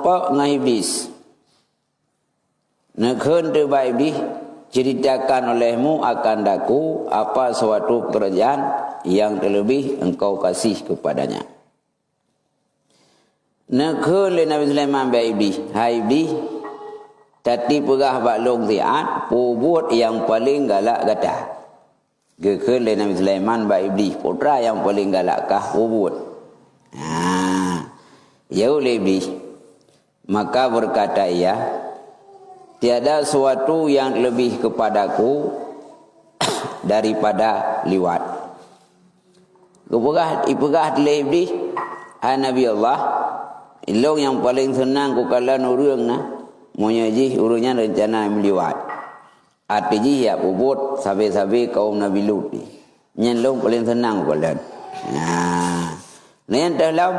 jumpa dengan iblis. Nakhen terbaik iblis, ceritakan olehmu akan daku apa suatu pekerjaan yang terlebih engkau kasih kepadanya. Nakhen le Nabi Sulaiman baik iblis, hai iblis, tadi perah baklong tiat, pubut yang paling galak gata. Gekhen le Nabi Sulaiman baik iblis, putra yang paling galak kah pubut. Jauh le iblis. Maka berkata ia, tiada sesuatu yang lebih kepadaku daripada liwat. Ipegah le iblis, hai Nabi Allah, ilong yang paling senang ku kala nurung na monyaji urungnya rencana meliwat. Artinya ya pubut sabe-sabe kaum Nabi Lut ni. Nyen long paling senang ku kala. Nen dalam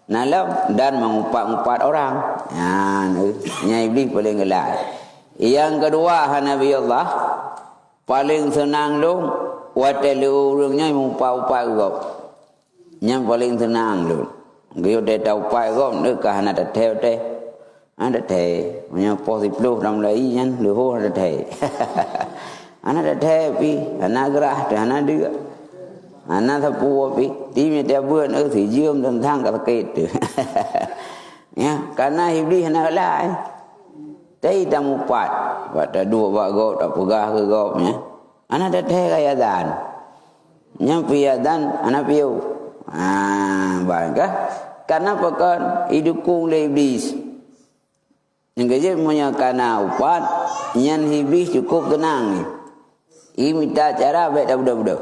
nalam dan mengumpat-umpat orang. Nya iblis paling gelak. Yang kedua Nabi Allah paling senang long watel urungnya mengumpat-umpat gop. Nya paling senang long. Gyo de tau pai gom nữa cả na đặt theo te. Anh đặt thề, mà positif dalam lai nyan leho đặt thề. Ana đặt thề pi, ana gerah, ana dia. Ana sapu pi, tim dia buat nữa thì dương dan thang cả kait. Ya, karena iblis ana lai. Tei tamu pat, pada dua bak gop tak pegah ke gopnya. Ana đặt thề kaya dan. Nya pi dan ana piu. Baiklah. Karena pekan idukung le iblis. Yang kerja punya karena upat, nyan iblis cukup tenang ni. Ini minta cara baik dah budak-budak.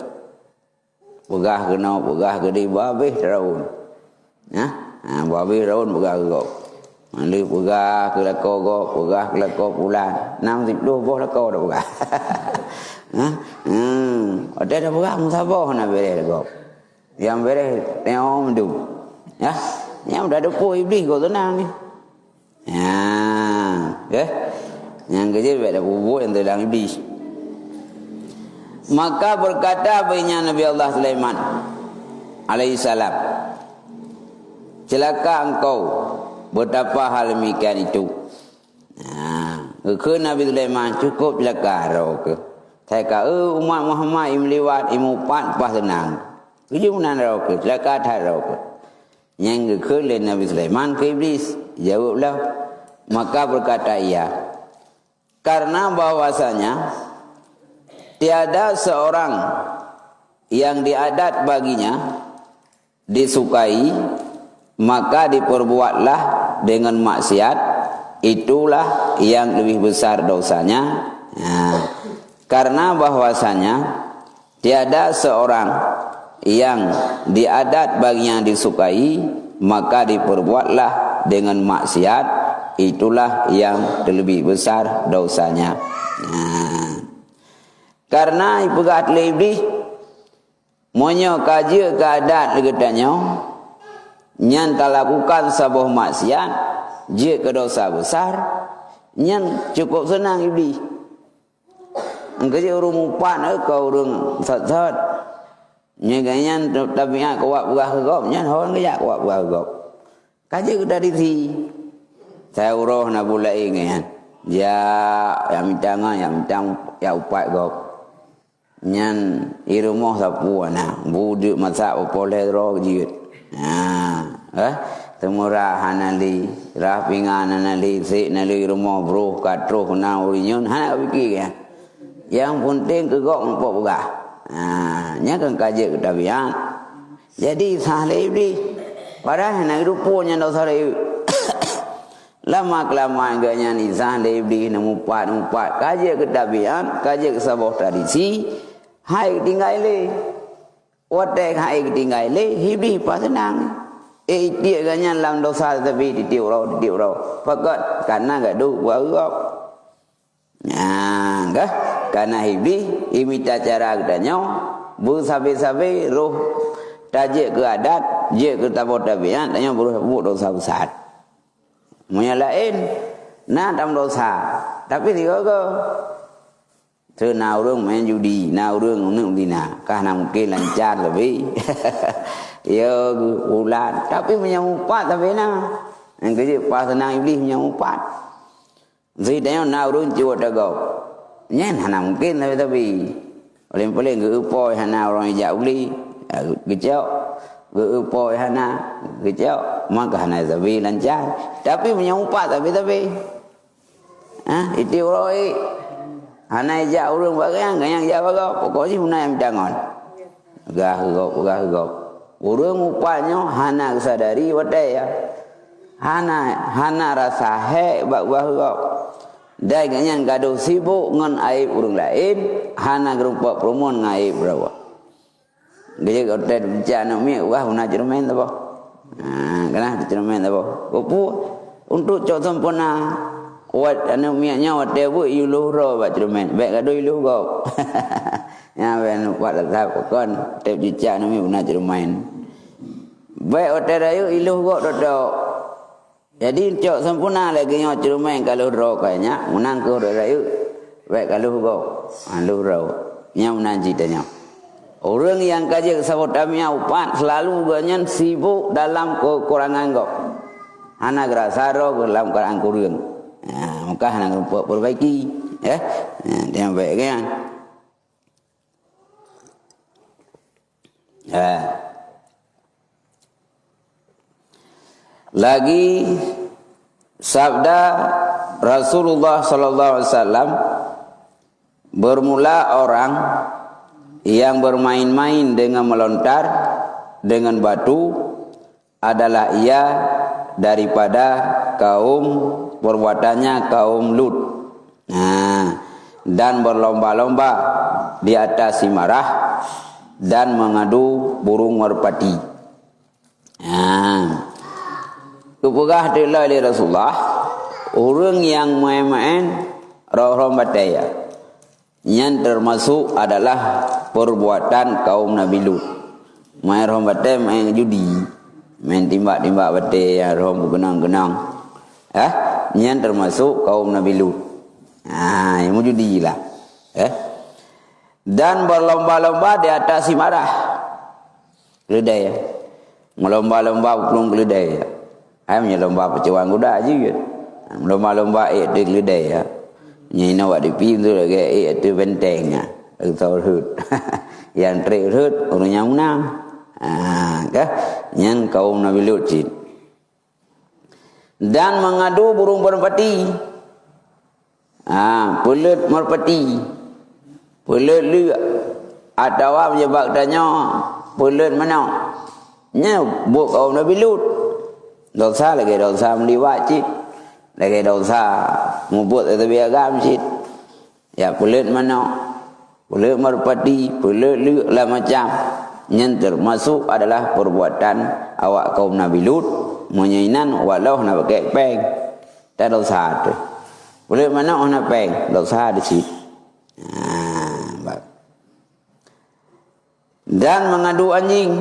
Pegah kena, pegah ke di babih raun. Babih raun pegah ke kau. Mandi pegah ke lako kau, pegah ke lako pulan. 60 boh lako dah pegah. Ada dah pegah musabah nak beres kau. Yang beres tengok mendu. Ya, yang dah depu iblis kau tenang ni. Yang kecil dah bubuk yang terdalam iblis. Maka berkata baginya Nabi Allah Sulaiman alaihi salam, celaka engkau, betapa hal demikian itu. Ke Nabi Sulaiman cukup celaka ke. Saya kata umat Muhammad yang lewat imupat pas tenang. Tujuh menan ke, celaka tak ke. Yang ke Nabi Sulaiman ke iblis. Jawablah. Maka berkata ia, karena bahwasanya tiada seorang yang diadat baginya disukai, maka diperbuatlah dengan maksiat, itulah yang lebih besar dosanya. Karena bahwasanya tiada seorang yang diadat baginya disukai, maka diperbuatlah dengan maksiat, itulah yang lebih besar dosanya. Karena ipegat lebih monyo kaji keadat legetanyo nyan tak lakukan sebuah maksiat, je ke dosa besar, nyan cukup senang iblis. Engkau je urung umpan kau urung sat-sat. Nyeganyan tabiat kuat buah kegop, nyan orang kejak kuat buah kegop. Kaji kita di saya uroh nak bulai kan. Ya yang minta yang upat kegop. Nyan irumah sapu ana, buduk masak opoleh ro jiut. Temura hanali, rapingan hanali, sik nali rumah bro katro kena urinyon, hana fikir kan. Yang penting kegok empok begah. Nya kan kaji ketabian. Jadi sahleh iblis. Padahal nak rupanya dah sahleh. Lama kelamaan ganya ni sahleh iblis nampak kaji ketabian, kaji kesabah tradisi. Hai tinggal le. Watek hai tinggal le, iblis pas senang. Dia ganya lam dosa tapi ditiu rau. Pakat karena gaduh buat. Enggak. Karena iblis imita cara katanya bersabe-sabe roh tajik ke adat, je ke tabur tabiat, tanya berbuat dosa besar. Yang lain nak dalam dosa, tapi dia ke Senau main judi, nau rung dina, karena mungkin lancar lebih. Ya ulat, tapi menyampat tapi nah. Kerja pas senang iblis punya umpat. Jadi dia nak urun cuat dago. Nyen hana mungkin tapi paling-paling ke upoi hana orang ijak uli. Kecau. Ke upoi hana kecau. Maka hana tapi lancar. Tapi punya umpat tapi. Itu orang hana ijak urun bagian yang ijak bago. Pokoknya huna yang jangan. Gah gop. Urun upatnya hana kesadari wadai ya. Hana rasa hek bak-bak. Dai ganyan gaduh sibuk ngan aib urang lain, hana gerumpak perumon ngaib berapa. Dia kalau tak bicara nak mi, wah guna cermin tu apa? Kena cermin tu apa? Kupu untuk cok sempurna. Wat anu mi nya wat dia bu iluh ro bat cermin. Baik gaduh iluh go. Ya ben buat dah kon tak bicara nak mi guna cermin. Baik wat dia iluh go dodok. Jadi cok sempurna lagi nyo cermin kalau ro kayaknya menang ke rayu. Baik kalau go lu ro. Nya menang citanya. Orang yang kaji sahabatnya upat selalu ganyan sibuk dalam kekurangan go. Hana gerasa ro dalam keadaan kurang. Maka hana perbaiki ya. Dia baik kan. Lagi sabda Rasulullah sallallahu alaihi wasallam, bermula orang yang bermain-main dengan melontar dengan batu adalah ia daripada kaum perbuatannya kaum Lut. Dan berlomba-lomba di atas si marah dan mengadu burung merpati. Kepegah oleh Rasulullah orang yang main-main roh-roh bataya yang termasuk adalah perbuatan kaum Nabi Lut. Main roh bataya main judi, main timbak-timbak bataya roh bergenang-genang. Yang termasuk kaum Nabi Lut. Yang judi lah. Dan berlomba-lomba di atas si marah. Keledai. Melomba-lomba pelung keledai. Ayamnya lomba pecawan kuda je. Lomba-lomba di keledai ya. Nyai nak di pim tu lagi itu benteng atau hut. Yang trik hut orang yang menang. Kah? Yang kaum Nabi Lut cin. Dan mengadu burung merpati. Pulut merpati. Pulut lu atau apa menyebab tanya pulut mana? Nya buat kaum Nabi Lut. Dosa lagi dosa meliwat cik. Lagi dosa membuat tetapi agam cik. Ya pulut mana? Pulut merpati, pulut lu lah macam. Yang termasuk adalah perbuatan awak kaum Nabi Lut. Menyainan walau nak pakai peng. Tak dosa tu. Pulut mana nak peng? Dosa di cik. Dan mengadu anjing.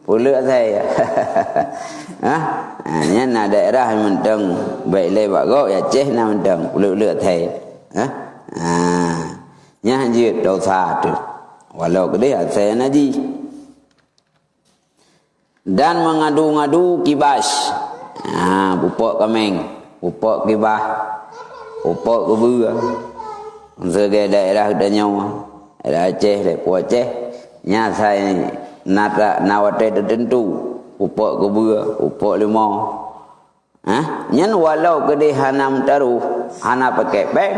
Pulut saya. Nya na daerah mentang baik le bago ya ceh na mentang pulut saya. Nya hanjit dosa tu. Walau gede saya naji. Dan mengadu-ngadu kibas. Pupuk kameng, pupuk kibah, pupuk kebua. Sebagai daerah danau. Daerah Aceh, daerah Aceh. Nya saya nawate tertentu upok kebua upok lima nyen walau gede hanam taruh hana pakai peng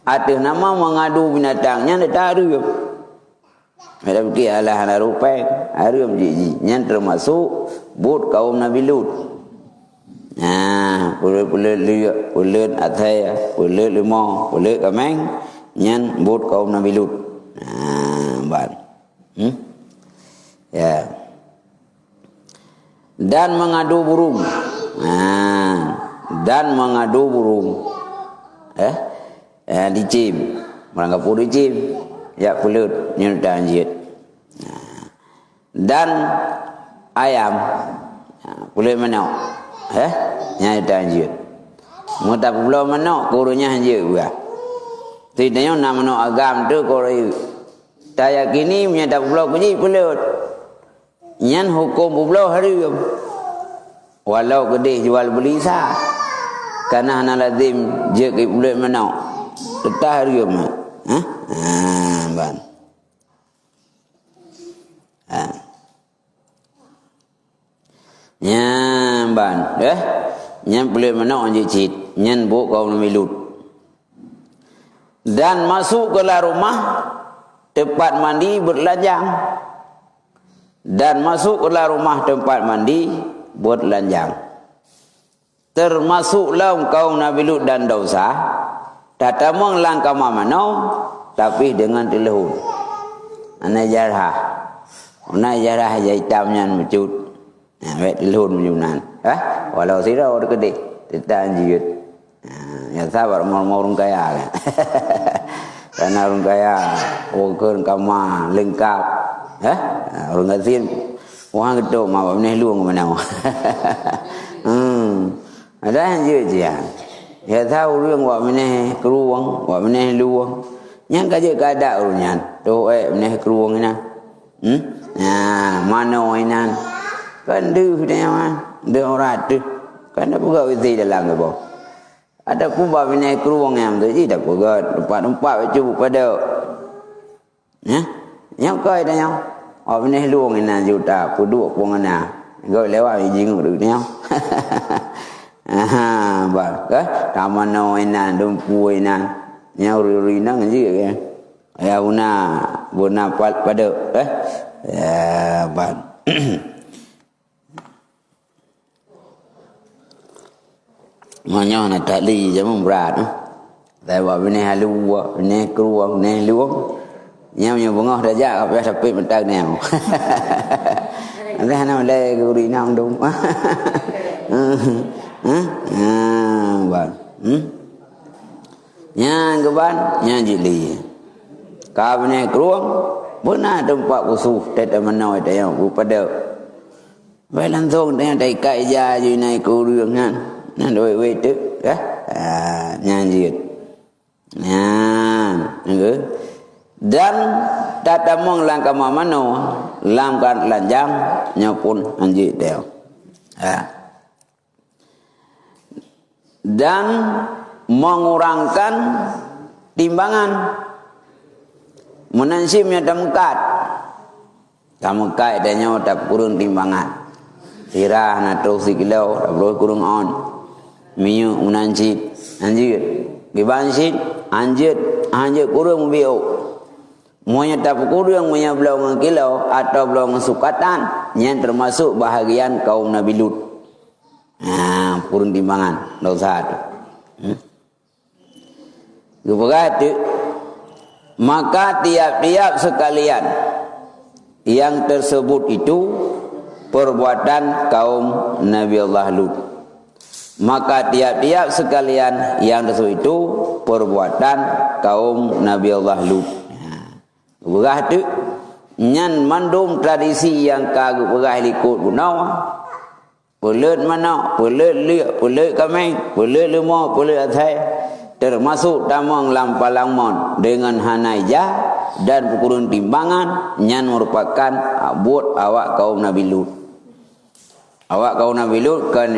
atas nama mengadu binatangnya dah taruh macam ki alah hana rupeng arum jiji nyen termasuk but kaum Nabi Lut pulut liuk pulut athaya pulut lima pulut kameng nyen but kaum Nabi Lut ya. Dan mengadu burung. Dan mengadu burung. Dicim. Merangkap dicim. Ya pulut. Nyudah anjit. Dan ayam. Pulut manok. Nyudah anjit. Mutap pulau manok. Kurunya anjit juga. Tidaknya nak manok agam tu. Kuru. Tak yakini menyadap pulau kunci pulut. Nyan hukum pula haram. Walau kedai jual beli sah. Karena hana lazim je ke bulan mana. Tetap haram. Ha? Ban. Ha. Nyan ban, nyan boleh mana orang cicit, nyan buk kau milut. Dan masuk ke dalam rumah tempat mandi berlanjang. Dan masuk ke dalam rumah tempat mandi berlanjang. Termasuklah kaum Nabi Lut dan dosa. Tatamang langkah mana, tapi dengan telehun. Anak jarah, jaitamnya mencut. Baik telehun menyunan. Walau sirah orang kedai, tidak anjut. Ya sabar mau orang kaya kan. Karena orang kaya, orang kamar lengkap. Orang kasihan, orang kedai mau benih luang mana. Ada anjut je. Ya tahu orang buat benih keruang, buat benih luang. Yang kaje kada orangnya. Tu benih keruang ina. Mana inan. Kan dia man, dia orang tu. Kan ada pegawai di dalam ke bawah. Ada kubah bina keruang yang tu, tidak pegawai tempat cuba pada. Yang kau ada yang, bina luang ina juta, puduk pun ana. Kau lewat jinguk tu ni. Bah, taman no ina, dumpu ina, yang uri nang je kan. Ya buna pada, bah. Maknanya nak tak li jamu berat. Tapi buat benih halu, benih keruang, benih luang. Yang bungah dah jak apa sampai mentang ni. Nanti hana mulai guri nang dum. Ban. Yang keban, yang jili. Kau benih keruang, benar tempat usuh tetap menau ada yang pada. Baik langsung dengan taikai ja je naik keruang kan. Nah, doi tu, nyanyi. Dan tatamong langkah mamano, langkah lanjang, nyapun anjir dia. Dan mengurangkan timbangan, menansimnya damkat, dan nyawa tak kurang timbangan. Sirah na 2 kilo, tak boleh kurang on. Minyak menanjit, anjir, dibansit, anjir kurang biau. Muanya tak kurang, muanya belum kilo atau belum sukatan, yang termasuk bahagian kaum Nabi Lut. Kurang timbangan, dosa tu. Berkata, maka tiap-tiap sekalian yang tersebut itu perbuatan kaum Nabi Allah Lut. Maka tiap-tiap sekalian yang tersebut itu perbuatan kaum Nabi Allah Lut. Berah tu nyan mandum tradisi yang kagak berah likut gunau. Pelet mana, pelet liak, pelet kameng, pelet lemah, pelet atai. Termasuk tamang lampalamon dengan hanaija dan pukurun timbangan nyan merupakan buat awak kaum Nabi Lut. Awak kaum Nabi Lut kan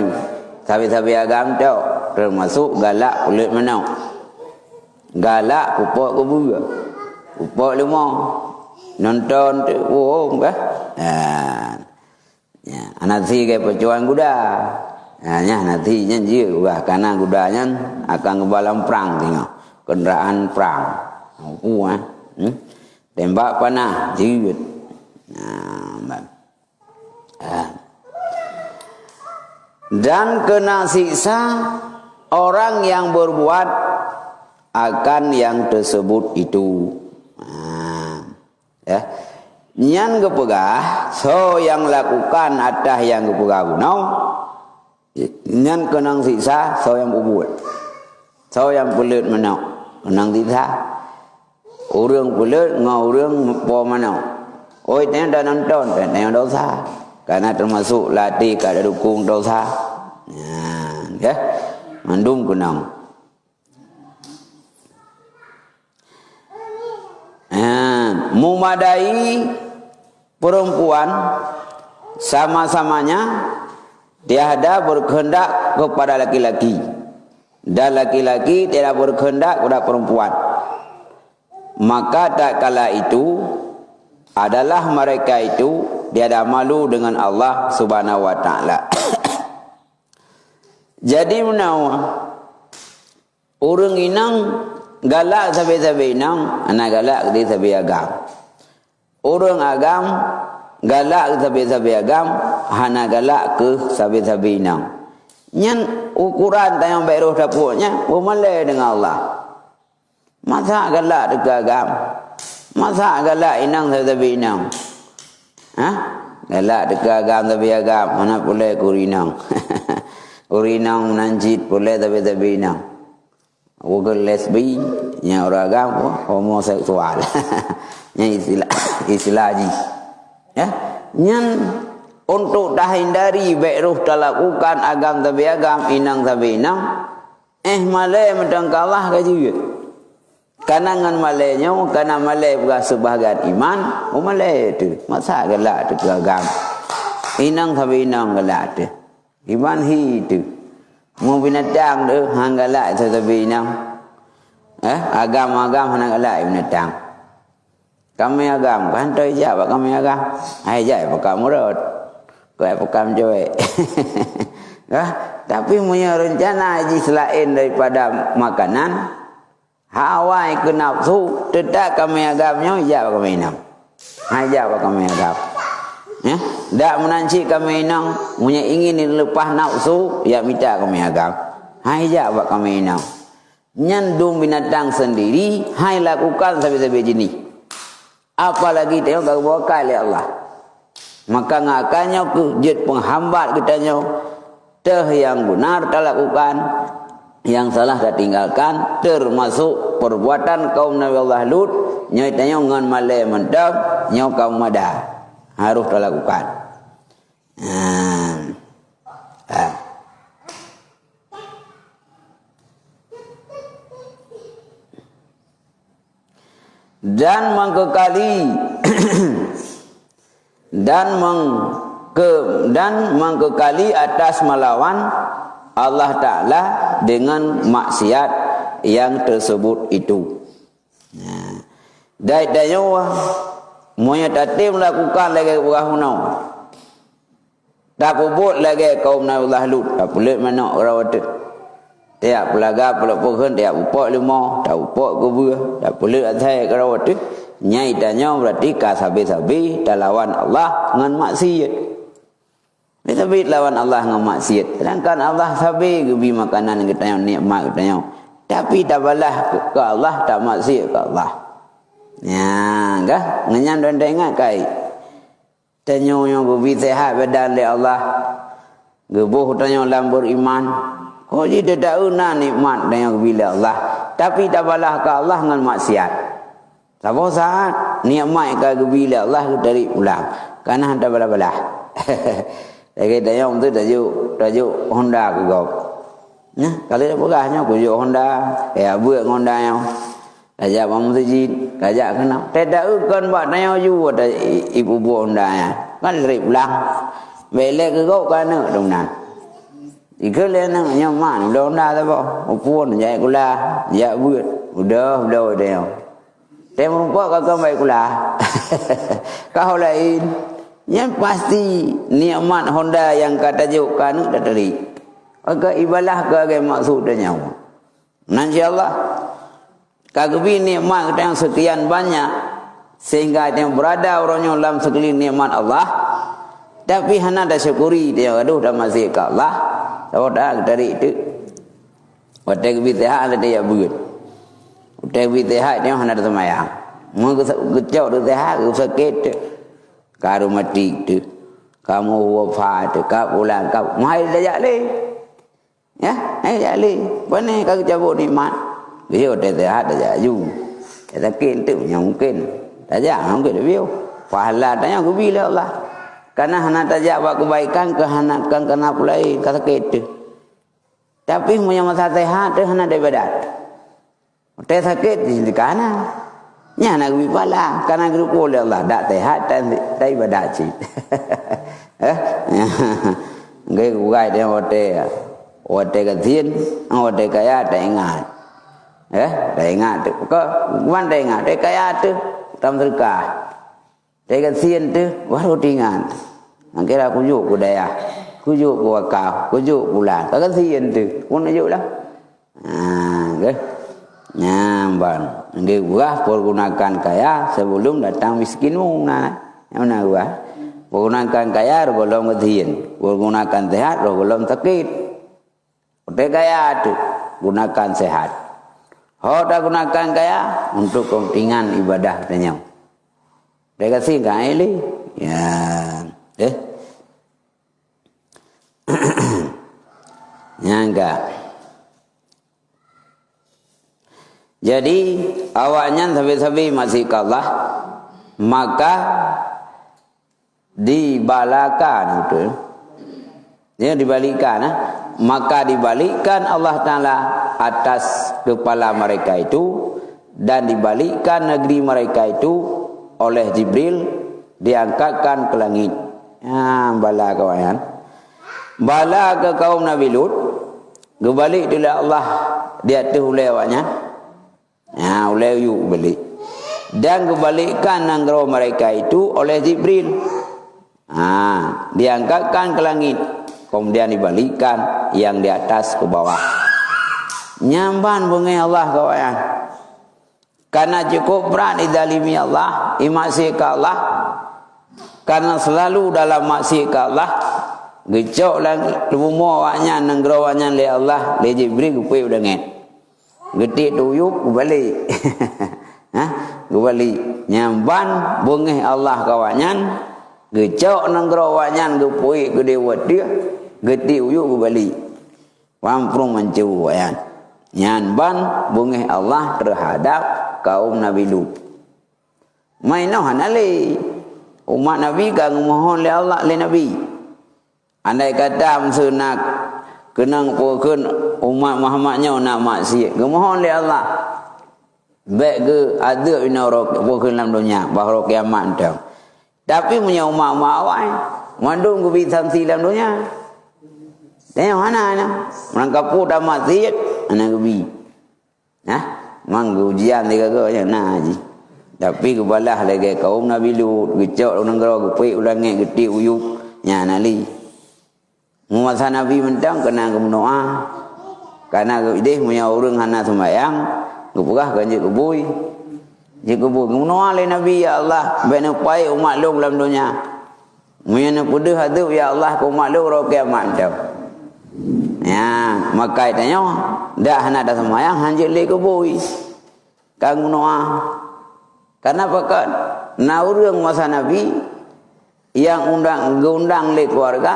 sabi-sabi agam tu termasuk galak kulit menau. Galak pupuk kebuga. Pupuk lemah. Nonton tu ya, nanti ke perjuangan kuda. Nanti je karena kudanya akan ke dalam perang tengok. Kenderaan perang. Tembak panah jiut. Dan kena siksa orang yang berbuat akan yang tersebut itu. Yang kepegah, so yang lakukan atas yang kepegah gunau. Yang kena siksa, so yang berbuat. So yang pelit menau, kena siksa. Orang pelit, ngau orang po menau. Oi, tengok dah nonton, tengok dosa. Karena termasuk latih kada dukung dosa. Ya, mandum kunang. Memadai perempuan sama-samanya tiada berkehendak kepada laki-laki dan laki-laki tidak berkehendak kepada perempuan. Maka tak kala itu adalah mereka itu tiada malu dengan Allah Subhanahu wa taala. Jadi menawa orang inang galak sabe-sabe inang, anak galak dia sabe agam. Orang agam galak sabe-sabe agam, hana galak ke sabe-sabe inang. Nyan ukuran tayang baik roh dapurnya, bermalai dengan Allah. Masa galak dekat agam? Masa galak inang sabe-sabe inang? Galak dekat agam sabe agam, mana boleh kurinang. Kurinang menanjit boleh sabe-sabe inang. Bukan lesbi, yang orang agama homoseksual. Yang istilah haji. Ya, yang untuk dah hindari baik roh lakukan agam tabi agam, inang tabi inang, malai mendangkalah ke juga. Kanangan malainya, karena malai bukan sebahagian iman, malai itu masa gelak itu agam. Inang tabi inang gelak itu. Iman itu. Mu binatang tu hang galak tetapi inang. Agam-agam hang galak binatang. Kami agam kan tu je apa kami agam. Ai je pakam murut. Kau pakam joy. Tapi punya rencana haji selain daripada makanan, hawai ke nafsu, tidak kami agamnya je apa kami inang. Ai je apa kami agam. Ya, dak menanci kami inang punya ingin lepas nafsu, ya minta kami agam. Hai ja buat kami inang. Nyandung binatang sendiri, hai lakukan sabi-sabi jenis. Apalagi tengok kau bawa kali Allah. Maka ngakannya kejut penghambat kitanya. Teh yang benar tak lakukan, yang salah tak tinggalkan, termasuk perbuatan kaum Nabi Allah Lut, nyatanya ngan malai mendap, nyau kaum Madah. Harus dilakukan. Dan mengkekali dan mengkekali atas melawan Allah Ta'ala dengan maksiat yang tersebut itu. Dai-dai moya tati melakukan lagi berahunau. Tak puput lagi kaum Nabi Allah Lut. Tak pulit mana orang wadah. Tiap pelaga, pelak pohon, tiap upok lima. Tak upok kubur. Tak pulit atai ke orang wadah. Nyai tanya berarti kasabi-sabi dan lawan Allah dengan maksiat. Sabi lawan Allah dengan maksiat. Sedangkan Allah sabi gebi makanan kita yang nikmat kita yang. Tapi tak balah ke Allah, tak maksiat ke Allah. Ya, enggak ngenyan dan ingat kai. Tanyo yang gebi sehat badan le Allah. Gebuh tanyo lam beriman. Oh dia tak una nikmat dan gebi le Allah. Tapi tak balah ke Allah dengan maksiat. Siapa saat nikmat ke gebi le Allah dari ulang. Karena tak balah-balah. Lagi tanyo tu tajuk Honda ke kau. Nah, kalau dah pegahnya kujuk Honda, buat Honda yang ajak mamuzijin, ajak kenal. Tidak kan buat naya juga ada ibu buah undang kan rip lang. Belek ke kau kan nak dong nan. Ikan lena nyaman, udah undang tak apa. Upun jaya kula, jaya buat, udah dia. Temu kau kau baik kula. Kau lain, yang pasti nikmat Honda yang kata juk kan dah teri. Agak ibalah ke agak maksud dia nyawa. Nanti Allah. Kagbi nikmat yang sekian banyak sehingga yang berada orangnya dalam sekeliling nikmat Allah, tapi hana dah syukuri dia aduh dah masih ke Allah. Tahu dah dari itu. Waktu kagbi tehat ada dia buat. Waktu kagbi tehat dia hana dah semayang. Mau kecau tu tehat sakit. Karu mati tu. Kamu wafat tu, kau pulang kau mai dah jale. Ya, ai jale. Pane kau cabut nikmat. Dia dah sehat dah jaju. Kita tu mungkin. Tajak mungkin dia. Pahala tanya aku bila Allah. Karena hana tajak buat kebaikan ke hana kan kena pulai kata kita. Tapi punya masa sehat tu hana daripada. Teh sakit di kana. Nya nak bipala karena grup oleh Allah dak sehat dan ibadat cik. Cái gai đeo ô tê cái thiên ô tê cái á đại ngã có quan đại ngã đại cái á tu tam thứ cả đại cái thiên tu baru tinggal cái là ku dụ của đại ku dụ của cào ku dụ của là cái thiên tu pun dụ lah cái bang dia gua pergunakan kaya sebelum datang miskinmu nah mana gua pergunakan kaya golong ketian pergunakan sehat golong sakit udah kaya tu gunakan sehat dah gunakan kaya untuk kepentingan ibadah tanya dia kasih kaya ni ya enggak. Jadi awaknya sabi-sabi masih kalah maka dibalakan itu. Ya dibalikan maka dibalikkan Allah Taala atas kepala mereka itu dan dibalikkan negeri mereka itu oleh Jibril diangkatkan ke langit. Bala kawan. Bala ke kaum Nabi Lut kembali oleh Allah dia tu oleh awaknya. Oleh yuk balik dan kebalikan negara mereka itu oleh Jibril diangkatkan ke langit kemudian dibalikkan yang di atas ke bawah nyamban bungai Allah kawan karena cukup berat didalimi Allah maksiat ke Allah karena selalu dalam maksiat ke Allah gecok lagi rumah awaknya negara awaknya oleh Allah oleh Jibril kuih dengan getik tuyuk balik balik nyamban bungih Allah kawanyan gecok negara awanyan gepui gede wadia getik uyuk balik pamprung mencu ayan nyamban bungih Allah terhadap kaum Nabi Lut mainah hanali umat Nabi kan mohon le Allah le Nabi andai kata sunat kenang pokon umat Muhammadnya nak maksiat gemohon le Allah baik ke ada binarok pokon dalam dunia bahawa kiamat dah tapi punya umat awai mandung ke bitam silam dunia tengok mana merangkap pu dah maksiat anak gebi mang ujian dia ke nah haji tapi kebalah lagi kaum Nabi Lut gecok negara gepik ulangi getik uyuk nya nali masa Nabi mentang kena berdoa karena dia punya orang hana sembahyang gepegah kan je kebui berdoa le Nabi ya Allah bena pai umat lu dalam dunia punya pedih hadu ya Allah ku umat lu ro kiamat dah maka tanya dah hana dah sembahyang hanje le kebui kan berdoa karena pakat na urang masa Nabi yang undang le keluarga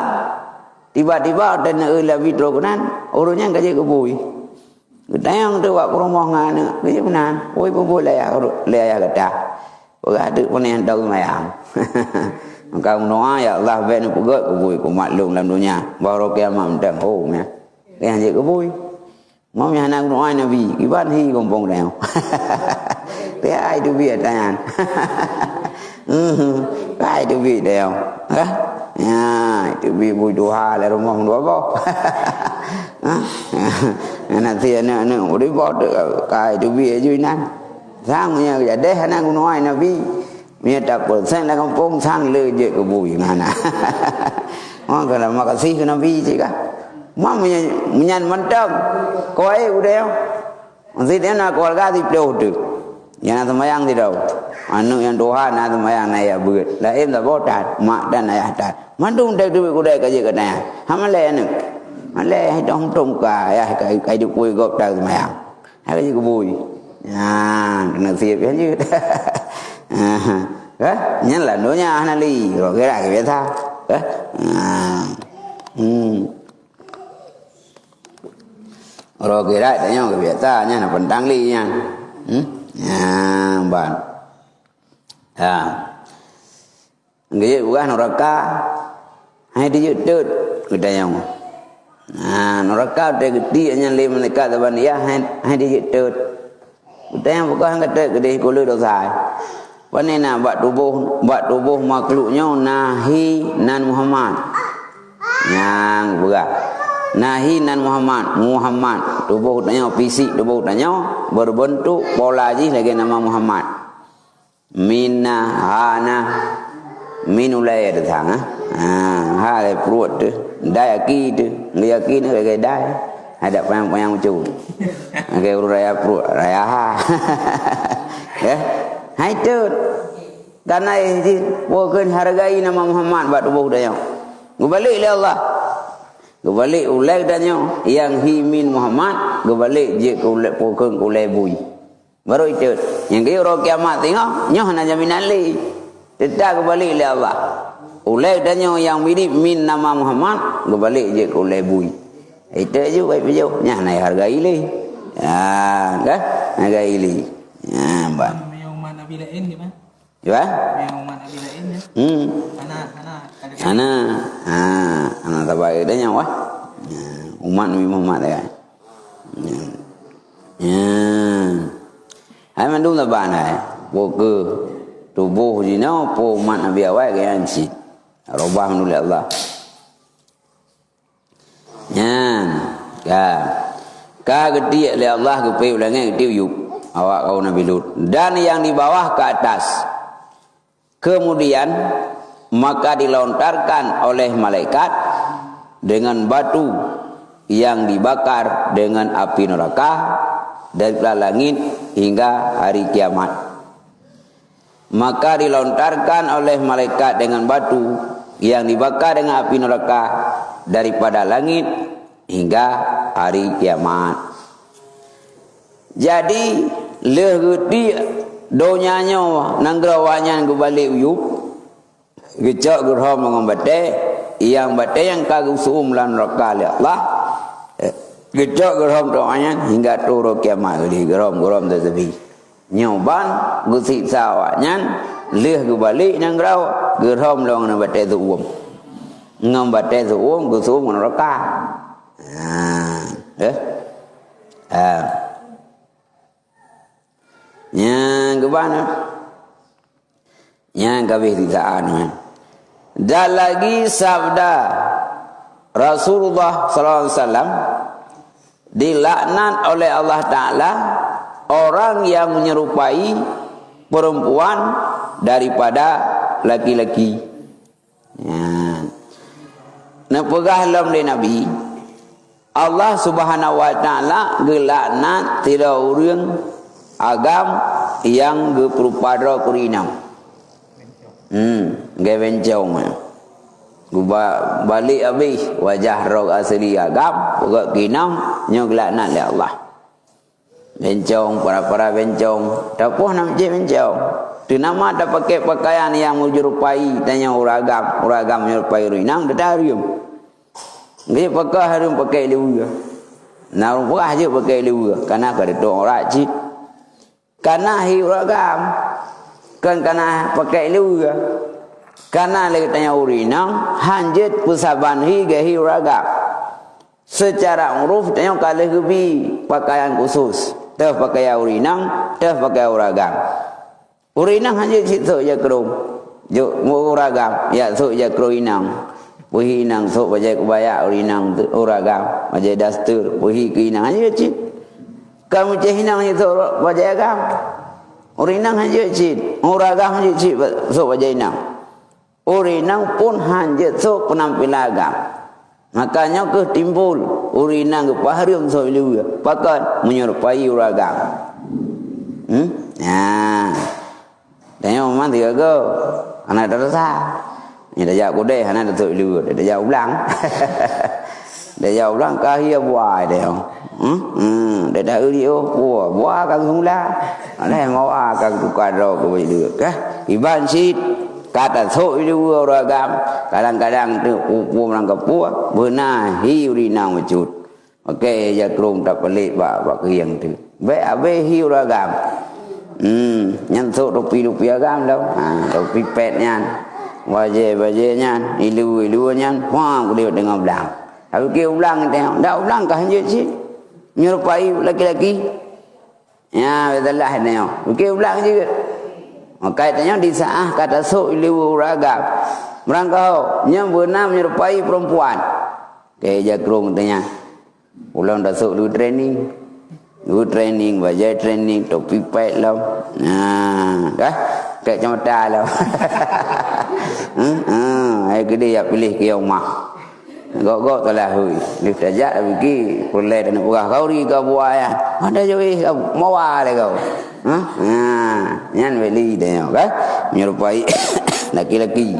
tiba-tiba ada nak lebih drogonan orangnya kerja kebui Kedayang tu buat rumah ngana, kerja benar. Oi boleh ya kata. Orang ada pun yang tahu mayang. Maka doa ya Allah ben pegot kebui ku maklum dalam dunia. Baru kiamat mentang oh ya. Yang je kebui. Mau yang nak doa Nabi, iban hi gompong dah. Dia ai tu biar tangan. Ai tu biar dah. Ha? Ya, itu biar bui doa le rumah dua apa. Nanti anak udah buat kai tu biar je nan. Sang punya jadi anak doa Nabi. Mia tak persen lah kampung sang le je ke bui mana. Orang kena makasih ke Nabi je kah? Mak menyan mantap. Kau udah. Nanti dia nak keluarga di pelauh tu. Yang nak semayang tidak. Anu yang doa nak semayang nak ya berat. Lain tak botat. Mak dan ayah tak. Mandung tak duit kudai kerja kena. Hamalai anu. Malai dong ka ya kai du kui gop tak semayang. Hai kerja kubui. Ya, kena siap je. Nhân là nữa nha anh Ali rồi cái này cái biết sao rồi cái này để nhau cái biết ta nha là phần tăng ly nha bạn cái gì của nó ra ca hay đi dự trượt cái đây không nó ra ca để cái tia nha lên này ca tại hay đi dự trượt cái đây không có cái trượt cái đây có lưỡi đầu dài Panena buat tubuh makhluknya nahi nan Muhammad. Yang berat. Nahi nan Muhammad. Tubuh tanya fisik tubuh tanya berbentuk pola ji lagi nama Muhammad. Minna hana minulai ada thang ha le perut tu dai aki tu aki ni kai dai ada payang cu kai raya perut raya ha ya hai tu karena ini bukan hargai nama Muhammad buat tubuh dia balik le Allah balik ulai danyo yang himin Muhammad balik je ke ulai pokon ulai bui baru itu yang dia orang kiamat tengok nyoh nak jaminan li tetap kembali oleh Allah. Ulai danyo yang mirip min nama Muhammad kembali je ke ulai bui. Itu je baik bejo. Nyah naik harga ili. Ya, kan? Harga ili. Ya, bang. Yang umat Nabi lain gimana? Ya? Yang umat Nabi lain ya. Anak tabai danyo wah. Umat Nabi Muhammad kan. Hai mandung taban hai. Boke tubuh dina po umat Nabi awal ke anci robah menoleh Allah nyan ka gede oleh Allah ke pe ulangan gede yuk awak kau Nabi Lut dan yang di bawah ke atas kemudian maka dilontarkan oleh malaikat dengan batu yang dibakar dengan api neraka dari langit hingga hari kiamat. Maka dilontarkan oleh malaikat dengan batu yang dibakar dengan api neraka daripada langit hingga hari kiamat. Jadi leheti donyanya nangrawanya kembali uyup gecak gerham mengombate yang bate yang kagusum lan neraka oleh Allah gecak gerham doanya hingga turun kiamat di gerham tersebut. Nyoban gusik sawaknya leh ke balik nang rau gerom long na bate tu ngam bate tu gusum neraka yang ke mana yang kabeh ditaan dan lagi sabda Rasulullah sallallahu alaihi wasallam dilaknat oleh Allah Taala orang yang menyerupai perempuan daripada laki-laki. Ya. Nah pegah dalam Nabi Allah Subhanahu wa taala gelaknat tidak urang agam yang geperupada kurinam. Gevencong. Balik habis wajah rok asli agam pegak kinam nya gelaknat oleh Allah. Bencong, para bencong. Tapuh nak je bencong. Tu nama ada pakai pakaian yang menyerupai tanya uragam menyerupai ruinang dedarium. Dia pakai harum pakai liu. Narum pah je pakai liu. Karena kada tu orang cik. Karena hi uragam. Kan karena pakai liu. Karena lagi tanya urinang hanjit pusaban hi gahi uragam. Secara uruf tanya kalau kebi pakaian khusus. Teh pakai urinang, teh pakai uragam. Urinang hanya situ je kerung. Jo uragam, ya so je kerinang. Puhinang so bajai kubaya urinang uragam, bajai dastur, puhi kerinang hanya cit. Kamu cehinang itu bajai agam. Urinang hanya cit, uragam hanya cit so bajai nang. Urinang pun hanya so penampilan agam. Makanya ke timbul urinang ke paharium soilu pakai menyerupai uragam. Tanya memang tiga ke anak terasa. Ni dah jauh kode anak dah soilu dah jauh ulang. Dah jauh ulang kahia buai dia. Dah dah uri buah kan semula. Ada mau kan tukar ro ke baju kah? Iban sit kata sok itu uragam kadang-kadang tu upu orang kepua benar hiurinang mecut okey ya kerung tak pelik bak yang tu baik abe hiuragam yang sok rupi agam dah rupi petnya wajah-wajahnya ilu-ilunya wah boleh dengan belang tapi ke ulang tengok dak ulang kah je cik nyerupai laki-laki ya betul lah tengok ke ulang juga Makanya di saat kata liwu ragam merangkau yang benar menyerupai perempuan. Kayak jakrung katanya. Ulang dah lu training, bajai training, topi pek lah. Nah, dah kayak camata lah. Ai gede ya pilih ke rumah. Gok telah hui. Ni tajak pergi pulai dan urah kau ri kau buat ya. Ada je weh mawa le kau. Nyan beli dia kan menyerupai laki-laki.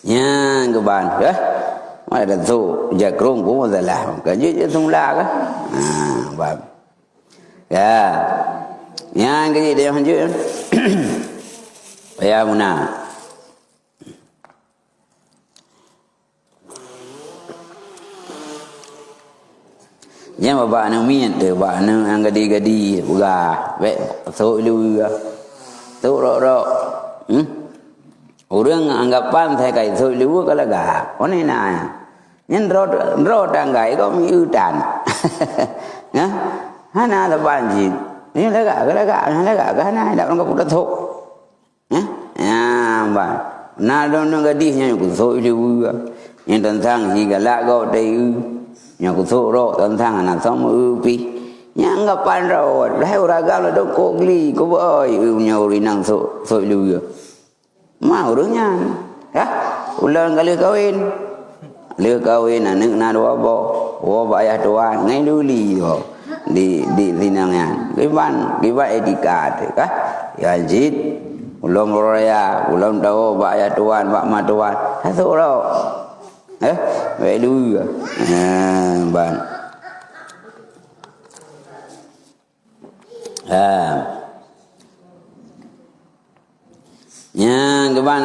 Nyan keban ya. Ada tu jakrung pun adalah kerja je semula kan. Bab. Ya. Yang kerja dia lanjut. Ya muna. Yang bapak nak mian tu, bapak nak ang gadi-gadi urah, baik sok lu urah. Sok rok. Orang anggapan saya kai sok lu kalau gak. One nak. Nhân rô đang gãy có mấy ưu tràn nhá hana là bạn gì nhưng lấy gạo cái này đạo nó có một thụ nhá bạn na nó cái đi nhà của tôi đi nhưng tận thang gì cả lạ gọi đây nhà của tôi rồi tận thang là sống ưu pi nhang gặp bạn rồi lấy ra gạo là đâu có ly có ơi nhiều đi năng tôi lưu mà ở đó nha á ulang kali kawin lừa kawin anak na dua bo bayar tuan ngai duli ho di sinangan kiban etika kan ya jid ulang raya ulang tahu bayar tuan bak ma tuan satu ro vậy dulu ban nya kiban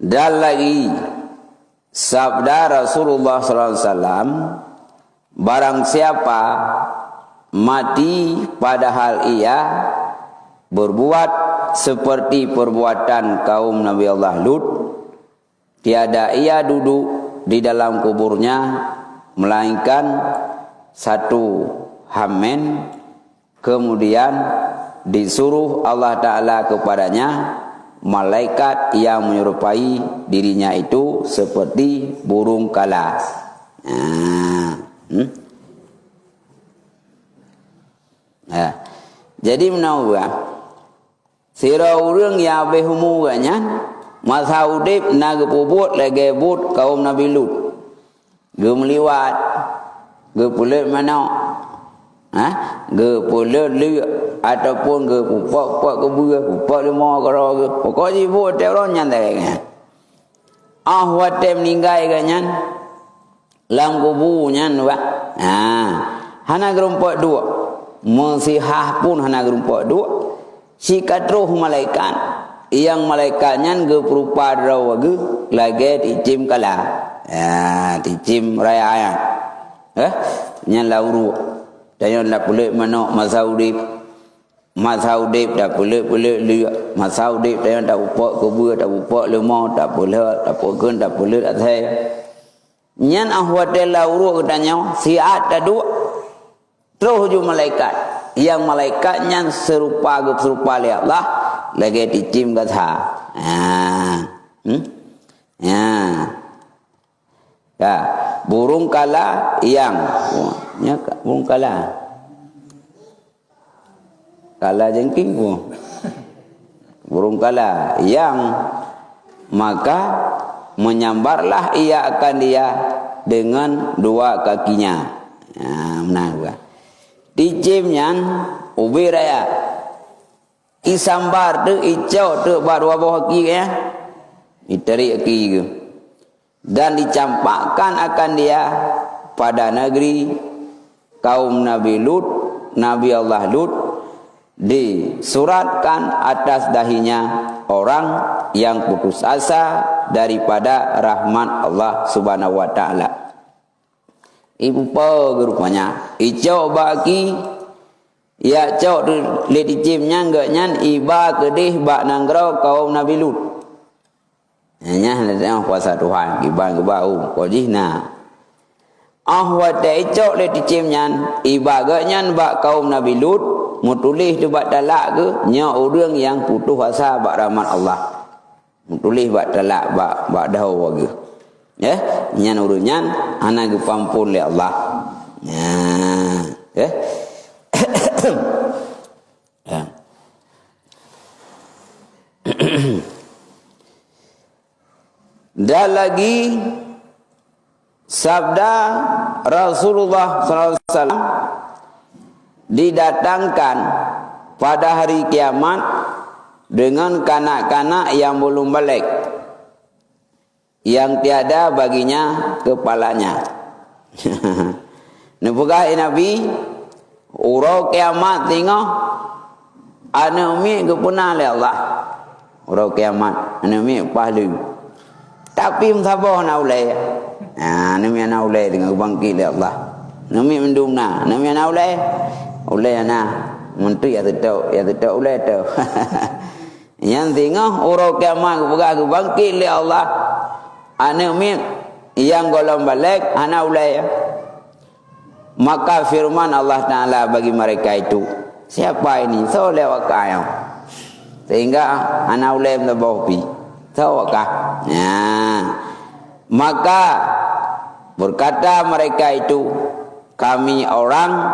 dan lagi sabda Rasulullah sallallahu alaihi wasallam, barang siapa mati padahal ia berbuat seperti perbuatan kaum Nabi Allah Lut, tiada ia duduk di dalam kuburnya melainkan satu hamen, kemudian disuruh Allah Ta'ala kepadanya malaikat yang menyerupai dirinya itu seperti burung kala. Jadi menawar sira urang yang behumugannya masa udip naga puput lagi but kaum Nabi Lut ge meliwat ge pulet mana ge pulet liuk ataupun ke pupak ke bua pupak lima karo ke pokoknya buat teror nyantai kan watem meninggal kan lam kubunya nuak hana gerumpak dua musihah pun hana gerumpak dua sikat roh malaikat yang malaikatnya ge berupa rawa ge lagi dicim kala dicim raya nyan lauru dan nak boleh mana masa udip dah boleh lihat masa udip dah tak upak kubur tak upak lemah tak boleh tak saya nyan ahwadel lauru katanya siat dah dua terus ju malaikat yang malaikatnya serupa li Allah lagi dicim kata burung kala yang burung kala jengking pun burung kala yang maka menyambarlah ia akan dia dengan dua kakinya benar dicimnya ubi raya isambar tu icau tu baru bawah kaki ya ditarik kaki ke dan dicampakkan akan dia pada negeri kaum Nabi Lut, Nabi Allah Lut, disuratkan atas dahinya orang yang putus asa daripada rahmat Allah Subhanahu wa taala. Ibu pa rupanya icau baki ya cau le dicimnya enggaknya iba kedih bak nangrau kaum Nabi Lut. Hanya ada kuasa Tuhan iban ke bau kodihna wa dai cok le dicimnya ibaganya bak kaum Nabi Lut mutulis tu buat talak ke nya orang yang putus asa bak rahmat Allah. Mutulis buat talak bak dahau ke. Ya, nyan urunyan ana ge pampun le Allah. Ya. Ya. Ya. Dan lagi sabda Rasulullah SAW didatangkan pada hari kiamat dengan kanak-kanak yang belum balik, yang tiada baginya kepalanya. Nepugah Nabi urau kiamat tengok ana umi gepuna le Allah. Urau kiamat ana umi pahlu. Tapi msabah na ulai. Nami ana ulai dengan bangkit le Allah. Nami mendumna, nami ana ulai. Ulai ana menteri ya tetap ulai tu. Yang tengok urau kiamat ke bangkit le Allah. Ana umi yang golong balik ana ulai. Maka firman Allah Ta'ala bagi mereka itu, siapa ini? Soleh wakayau. Sehingga ana ulai mtabah pi. Tawakah. Ya. Maka berkata mereka itu, kami orang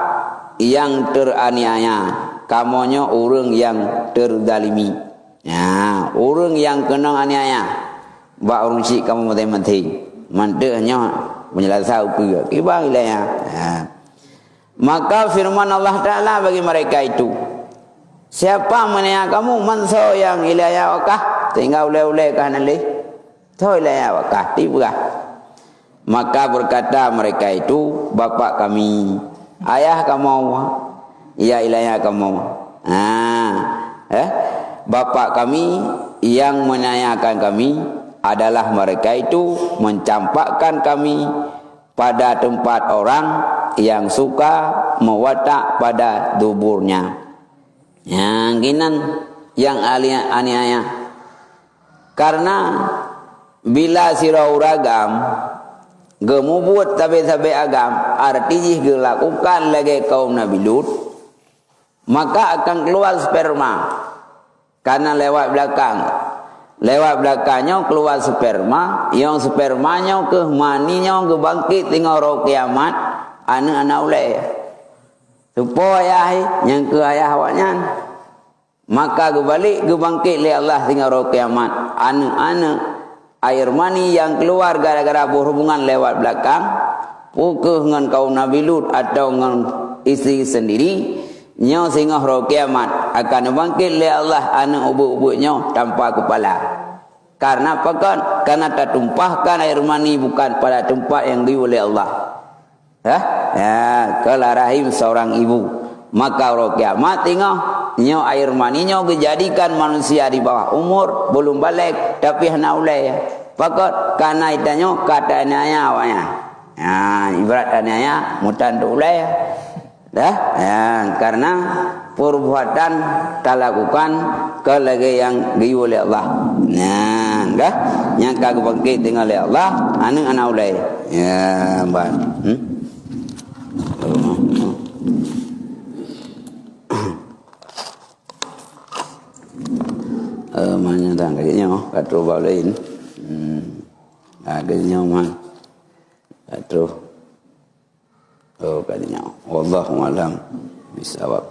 yang teraniaya, kamunya orang yang terzalimi. Ya, orang yang kena aniaya. Ba orang si kamu mati-mati. Mantenya menjelaskan ke kibang ilaya. Ya. Maka firman Allah Ta'ala bagi mereka itu, siapa menanya kamu manso yang ilaya wakah? Tinggal ulai-ulai kah nanti? Tahu ilaya wakah? Tiba. Maka berkata mereka itu, bapak kami, ayah kamu, ya ilaya kamu. Bapak kami yang menanyakan kami adalah mereka itu mencampakkan kami pada tempat orang yang suka mewatak pada duburnya. Yang kinan yang aniaya. Karena bila sirau ragam gemubut tabe-tabe agam artinya dilakukan lagi kaum Nabi Lut, maka akan keluar sperma. Karena lewat belakangnya keluar sperma, yang spermanya ke maninya ke bangkit tinggal roh kiamat anak-anak ulai. Supaya yang ke ayah awaknya, maka kembali ke bangkit li Allah tinggal roh kiamat anak-anak air mani yang keluar gara-gara berhubungan lewat belakang pukul dengan kaum Nabi Lut atau dengan isteri sendiri, nya sehingga roh kiamat akan bangkit li Allah anak ubuk-ubuknya tanpa kepala. Karena apa kan? Karena tertumpahkan air mani bukan pada tempat yang diuli Allah. Ya, ke rahim seorang ibu. Maka roh kiamat tengok nyo air maninya dijadikan manusia di bawah umur belum balik tapi hendak ulai. Pakot karena itanyo kata naya awaknya. Ya, ibarat naya mutan tu ulai. Dah, ya, karena perbuatan talakukan kelagi yang diuli Allah. Nah, dah, yang kagak bangkit dengan Allah, anak ulai. Ya, mbak. Mana tang kayaknya katro balain. Adanya man. Katro. Oh kayaknya. Wallahu alam bisawab.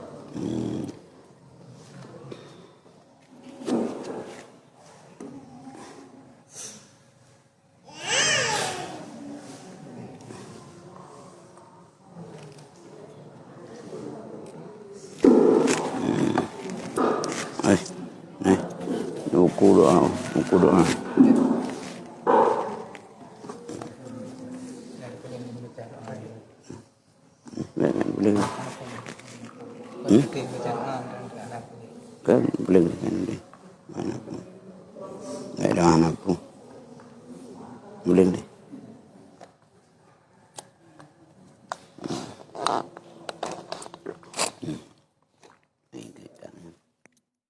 Uku doa. Boleh. Kan boleh kan deh. Mana pun. Ada anak pun. Boleh deh.